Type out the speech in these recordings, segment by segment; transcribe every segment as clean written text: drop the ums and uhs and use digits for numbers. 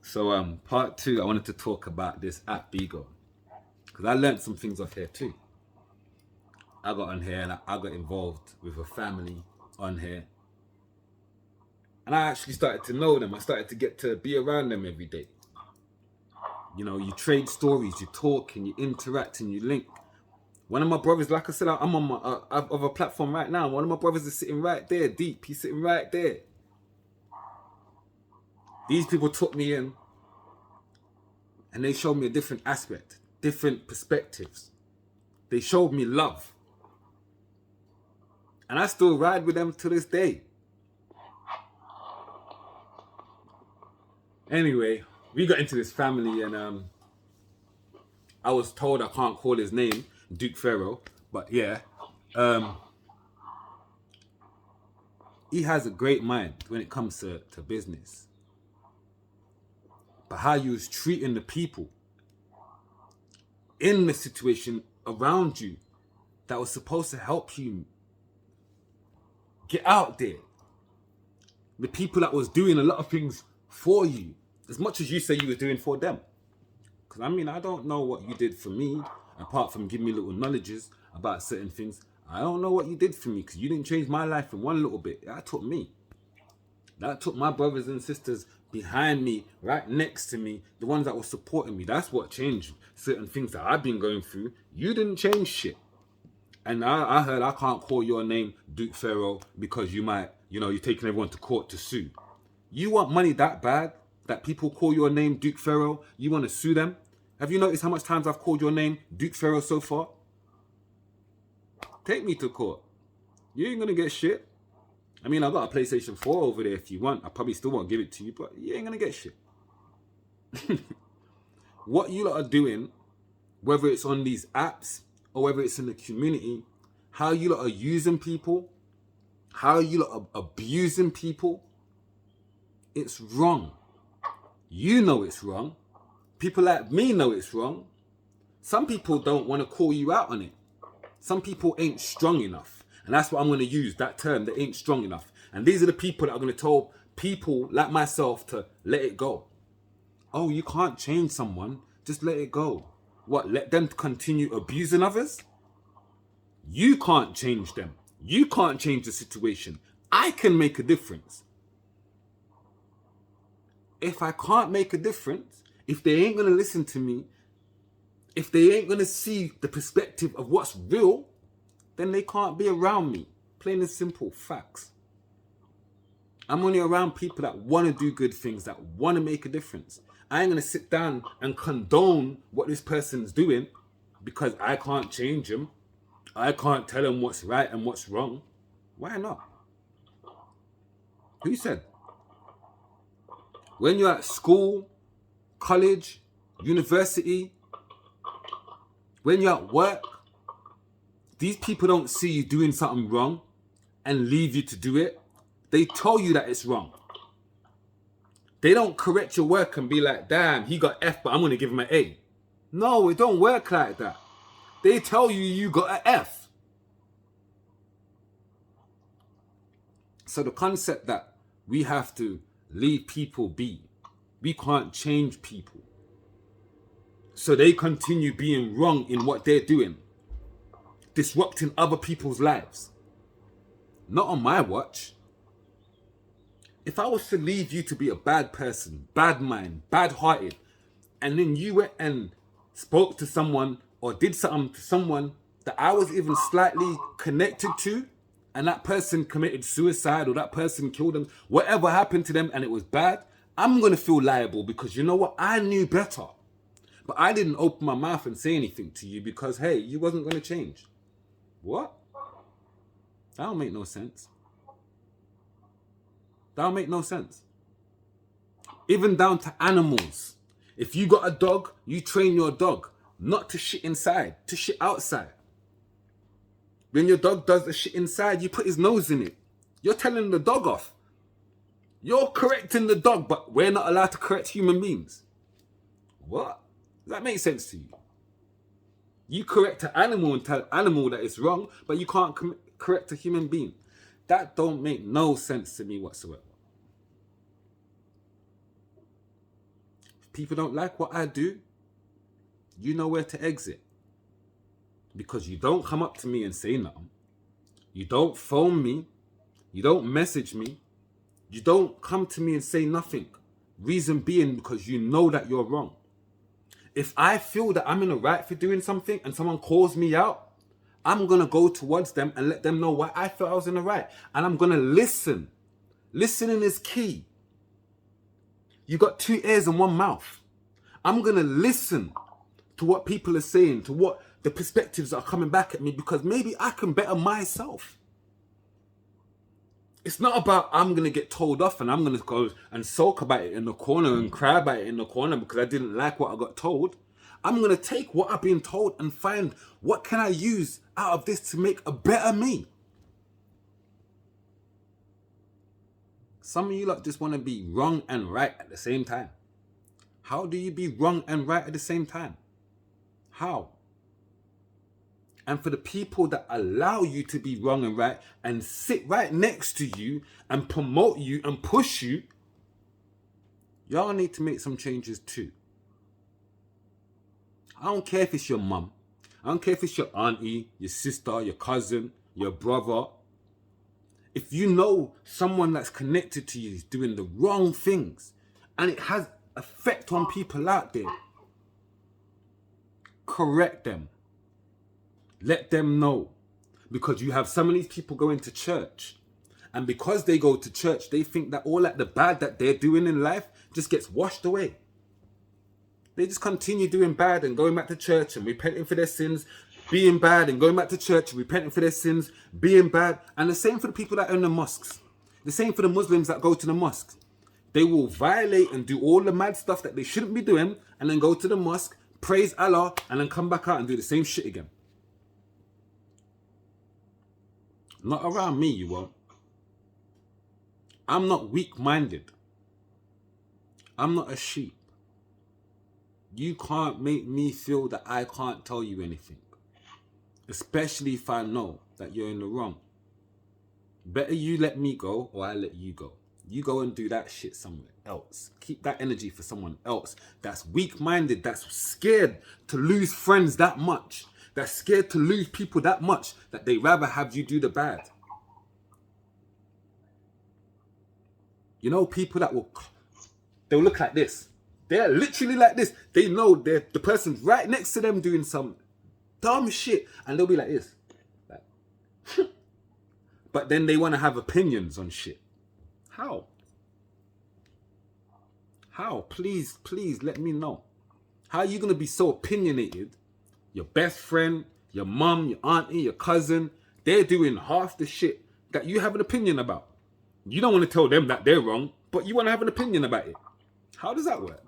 So part two, I wanted to talk about this app Bigo because I learned some things off here too. I got on here and I got involved with a family on here, and I actually started to know them. I started to get to be around them every day. You know, you trade stories, you talk, and you interact, and you link. One of my brothers, like I said, I'm on my of a platform right now. One of my brothers is sitting right there, deep. He's sitting right there. These people took me in, and they showed me a different aspect, different perspectives. They showed me love. And I still ride with them to this day. Anyway, we got into this family and I was told I can't call his name, Duke Pharaoh, but yeah. He has a great mind when it comes to business. But how you was treating the people in the situation around you that was supposed to help you get out there. The people that was doing a lot of things for you, as much as you say you were doing for them. Because I mean, I don't know what you did for me, apart from giving me little knowledges about certain things. I don't know what you did for me, because you didn't change my life in one little bit. That took me. That took my brothers and sisters behind me, right next to me, the ones that were supporting me. That's what changed certain things that I've been going through. You didn't change shit. And I heard I can't call your name Duke Pharaoh because you might, you're taking everyone to court to sue. You want money that bad that people call your name Duke Pharaoh? You want to sue them? Have you noticed how much times I've called your name Duke Pharaoh so far? Take me to court. You ain't going to get shit. I mean, I got a PlayStation 4 over there if you want. I probably still won't give it to you, but you ain't going to get shit. What you lot are doing, whether it's on these apps or whether it's in the community, how you lot are using people, how you lot are abusing people, it's wrong. You know it's wrong. People like me know it's wrong. Some people don't want to call you out on it. Some people ain't strong enough. And that's what I'm going to use, that term, they ain't strong enough. And these are the people that are going to tell people like myself to let it go. Oh, you can't change someone, just let it go. What, let them continue abusing others? You can't change them. You can't change the situation. I can make a difference. If I can't make a difference, if they ain't going to listen to me, if they ain't going to see the perspective of what's real, then they can't be around me. Plain and simple, facts. I'm only around people that want to do good things, that want to make a difference. I ain't going to sit down and condone what this person's doing because I can't change him. I can't tell him what's right and what's wrong. Why not? Who said? When you're at school, college, university, when you're at work, these people don't see you doing something wrong and leave you to do it. They tell you that it's wrong. They don't correct your work and be like, damn, he got F, but I'm going to give him an A. No, it don't work like that. They tell you you got an F. So the concept that we have to leave people be, we can't change people. So they continue being wrong in what they're doing, disrupting other people's lives. Not on my watch. If I was to leave you to be a bad person, bad mind, bad-hearted, and then you went and spoke to someone or did something to someone that I was even slightly connected to, and that person committed suicide or that person killed them, whatever happened to them and it was bad, I'm going to feel liable because you know what? I knew better. But I didn't open my mouth and say anything to you because, hey, you wasn't going to change. What? That don't make no sense. That don't make no sense. Even down to animals. If you got a dog, you train your dog not to shit inside, to shit outside. When your dog does the shit inside, you put his nose in it. You're telling the dog off. You're correcting the dog, but we're not allowed to correct human beings. What? Does that make sense to you? You correct an animal and tell an animal that it's wrong, but you can't correct a human being. That don't make no sense to me whatsoever. people don't like what I do, you know where to exit. Because you don't come up to me and say nothing. You don't phone me. You don't message me. You don't come to me and say nothing. Reason being because you know that you're wrong. If I feel that I'm in the right for doing something and someone calls me out, I'm going to go towards them and let them know why I felt I was in the right. And I'm going to listen. Listening is key. You got 2 ears and 1 mouth. I'm going to listen to what people are saying, to what the perspectives are coming back at me, because maybe I can better myself. It's not about I'm going to get told off and I'm going to go and sulk about it in the corner and cry about it in the corner because I didn't like what I got told. I'm going to take what I've been told and find what can I use out of this to make a better me. Some of you lot just want to be wrong and right at the same time. How do you be wrong and right at the same time? How? And for the people that allow you to be wrong and right and sit right next to you and promote you and push you, y'all need to make some changes too. I don't care if it's your mum. I don't care if it's your auntie, your sister, your cousin, your brother. If you know someone that's connected to you is doing the wrong things and it has effect on people out there, correct them. Let them know. Because you have some of these people going to church, and because they go to church, they think that all that the bad that they're doing in life just gets washed away. They just continue doing bad and going back to church and repenting for their sins, being bad and going back to church and repenting for their sins, being bad. And the same for the people that own the mosques. The same for the Muslims that go to the mosques. They will violate and do all the mad stuff that they shouldn't be doing and then go to the mosque, praise Allah, and then come back out and do the same shit again. Not around me, you won't. I'm not weak-minded. I'm not a sheep. You can't make me feel that I can't tell you anything. Especially if I know that you're in the wrong. Better you let me go or I let you go. You go and do that shit somewhere else. Keep that energy for someone else that's weak-minded, that's scared to lose friends that much, that's scared to lose people that much, that they rather have you do the bad. You know, people that they'll look like this. They're literally like this. They know the person's right next to them doing some dumb shit, and they'll be like this. Like, but then they want to have opinions on shit. How? How? Please let me know. How are you going to be so opinionated? Your best friend, your mum, your auntie, your cousin, they're doing half the shit that you have an opinion about. You don't want to tell them that they're wrong, but you want to have an opinion about it. How does that work?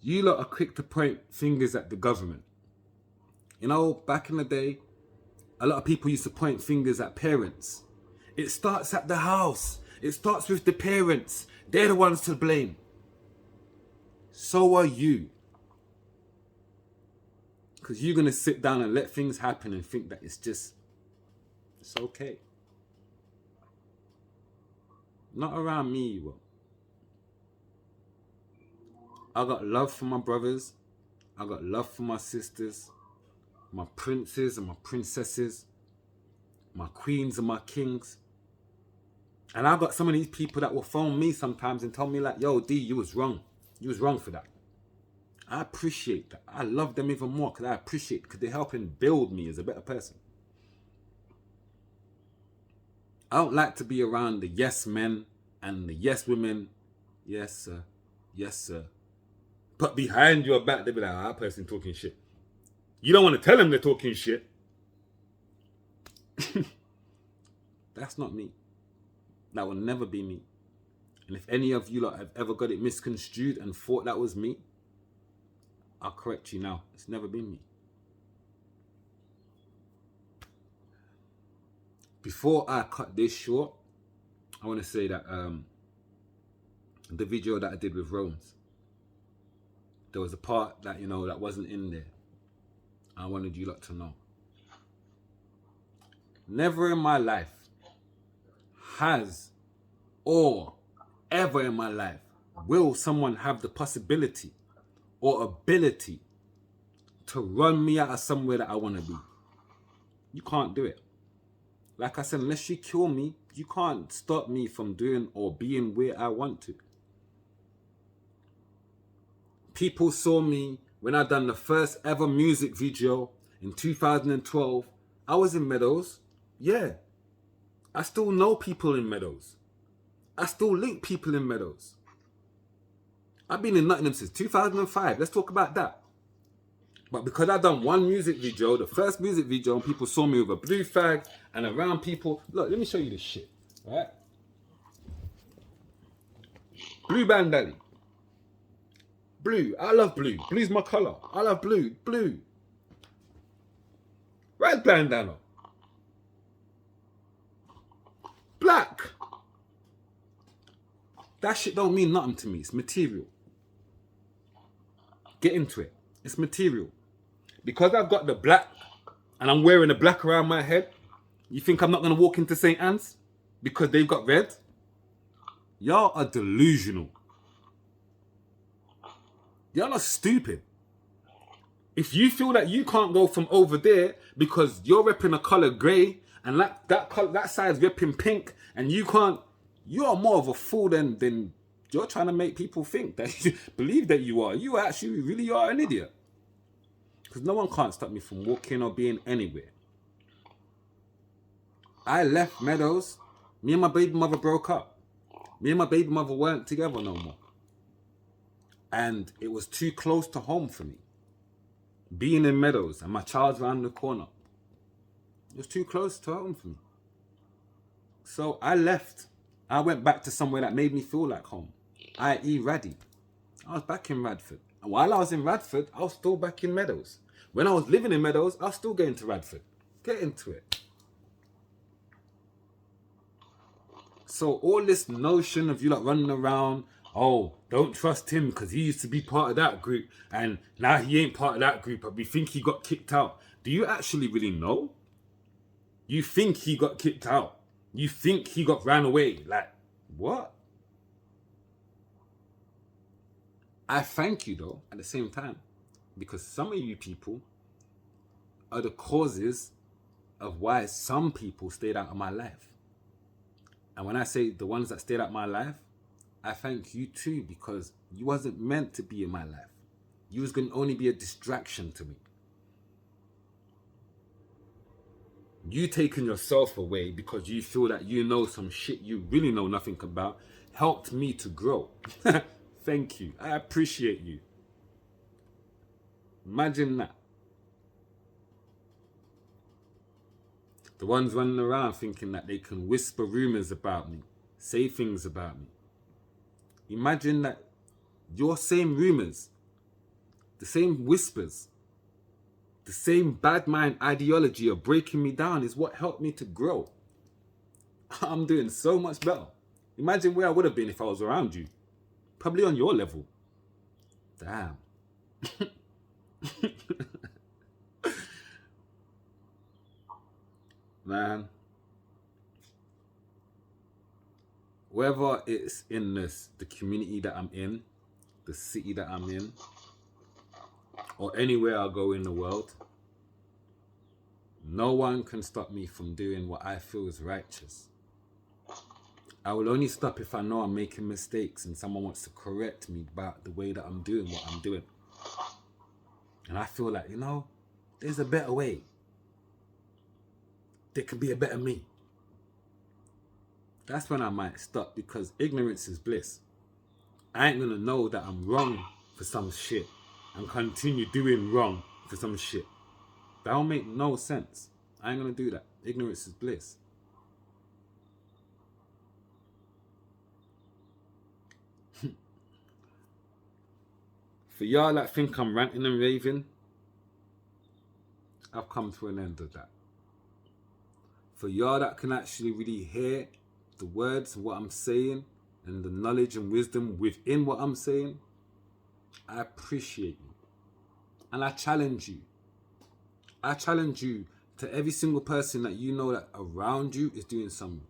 You lot are quick to point fingers at the government. You know, back in the day, a lot of people used to point fingers at parents. It starts at the house. It starts with the parents. They're the ones to blame. So are you. Because you're going to sit down and let things happen and think that it's okay. Not around me, you will. I got love for my brothers. I got love for my sisters, my princes and my princesses, my queens and my kings. And I got some of these people that will phone me sometimes and tell me like, yo, D, you was wrong. You was wrong for that. I appreciate that. I love them even more because I appreciate, because they're helping build me as a better person. I don't like to be around the yes men and the yes women. Yes, sir. Yes, sir. But behind your back, they'll be like, that person talking shit. You don't want to tell them they're talking shit. That's not me. That will never be me. And if any of you lot have ever got it misconstrued and thought that was me, I'll correct you now. It's never been me. Before I cut this short, I want to say that the video that I did with Rome's, there was a part that, you know, that wasn't in there. I wanted you lot to know. Never in my life has or ever in my life will someone have the possibility or ability to run me out of somewhere that I want to be. You can't do it. Like I said, unless you kill me, you can't stop me from doing or being where I want to. People saw me when I done the first ever music video in 2012. I was in Meadows. Yeah. I still know people in Meadows. I still link people in Meadows. I've been in Nottingham since 2005. Let's talk about that. But because I done one music video, the first music video, and people saw me with a blue flag and around people. Look, let me show you this shit. Right? Blue bandana. Blue. I love blue. Blue's my color. I love blue. Blue. Red bandana. Black. That shit don't mean nothing to me. It's material. Get into it. It's material. Because I've got the black and I'm wearing the black around my head, you think I'm not going to walk into St. Anne's because they've got red? Y'all are delusional. Y'all are stupid. If you feel that you can't go from over there because you're repping a color grey and that side's repping pink and you can't, you're more of a fool than you're trying to make people think that you believe that you are. You actually really are an idiot. Because no one can't stop me from walking or being anywhere. I left Meadows. Me and my baby mother broke up. Me and my baby mother weren't together no more. And it was too close to home for me. Being in Meadows and my child's around the corner. It was too close to home for me. So I left. I went back to somewhere that made me feel like home. i.e. Raddy. I was back in Radford. And while I was in Radford, I was still back in Meadows. When I was living in Meadows, I was still going to Radford. Get into it. So all this notion of you like running around, oh, don't trust him because he used to be part of that group and now he ain't part of that group, but we think he got kicked out. Do you actually really know? You think he got kicked out. You think he got ran away. Like, what? I thank you though, at the same time, because some of you people are the causes of why some people stayed out of my life. And when I say the ones that stayed out of my life, I thank you too, because you wasn't meant to be in my life. You was going to only be a distraction to me. You taking yourself away because you feel that you know some shit you really know nothing about helped me to grow. Thank you. I appreciate you. Imagine that. The ones running around thinking that they can whisper rumors about me, say things about me. Imagine that your same rumors, the same whispers, the same bad mind ideology of breaking me down is what helped me to grow. I'm doing so much better. Imagine where I would have been if I was around you. Probably on your level. Damn. Man. Whether it's in the community that I'm in, the city that I'm in, or anywhere I go in the world, no one can stop me from doing what I feel is righteous. I will only stop if I know I'm making mistakes and someone wants to correct me about the way that I'm doing what I'm doing. And I feel like, there's a better way. There could be a better me. That's when I might stop, because ignorance is bliss. I ain't gonna know that I'm wrong for some shit and continue doing wrong for some shit. That don't make no sense. I ain't gonna do that. Ignorance is bliss. For y'all that think I'm ranting and raving, I've come to an end of that. For y'all that can actually really hear the words of what I'm saying and the knowledge and wisdom within what I'm saying, I appreciate you. And I challenge you. I challenge you to every single person that you know that around you is doing some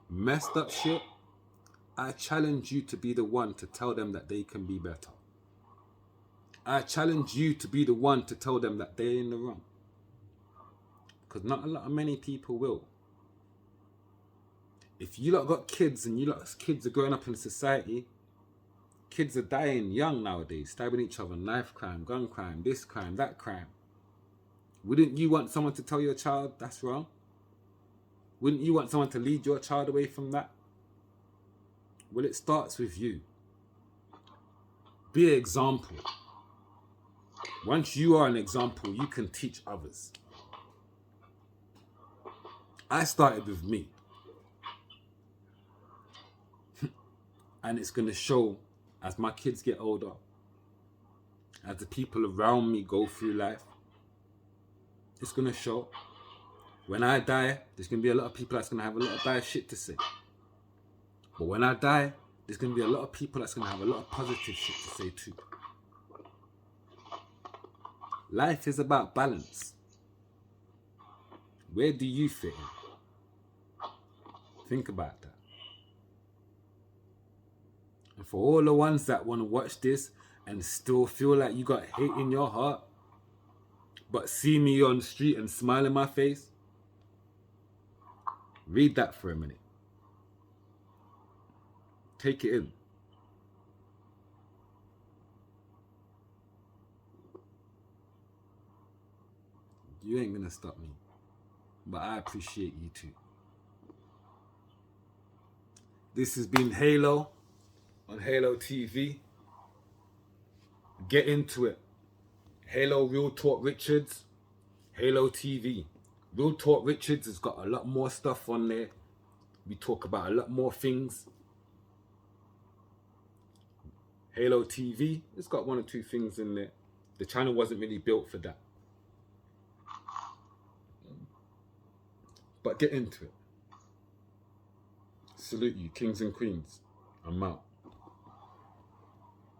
messed up shit. I challenge you to be the one to tell them that they can be better. I challenge you to be the one to tell them that they're in the wrong. Because not many people will. If you lot got kids and you lot kids are growing up in society, kids are dying young nowadays, stabbing each other, knife crime, gun crime, this crime, that crime. Wouldn't you want someone to tell your child that's wrong? Wouldn't you want someone to lead your child away from that? Well, it starts with you. Be an example. Once you are an example, you can teach others. I started with me. And it's going to show as my kids get older, as the people around me go through life. It's going to show. When I die, there's going to be a lot of people that's going to have a lot of bad shit to say. But when I die, there's going to be a lot of people that's going to have a lot of positive shit to say too. Life is about balance. Where do you fit in? Think about that. And for all the ones that want to watch this and still feel like you got hate in your heart, but see me on the street and smile in my face, read that for a minute. Take it in. You ain't gonna stop me, but I appreciate you too. This has been Halo on Halo TV. Get into it. Halo Real Talk Richards, Halo TV. Real Talk Richards has got a lot more stuff on there. We talk about a lot more things. Halo TV, it's got 1 or 2 things in there. The channel wasn't really built for that. But get into it. Salute you, kings and queens. I'm out.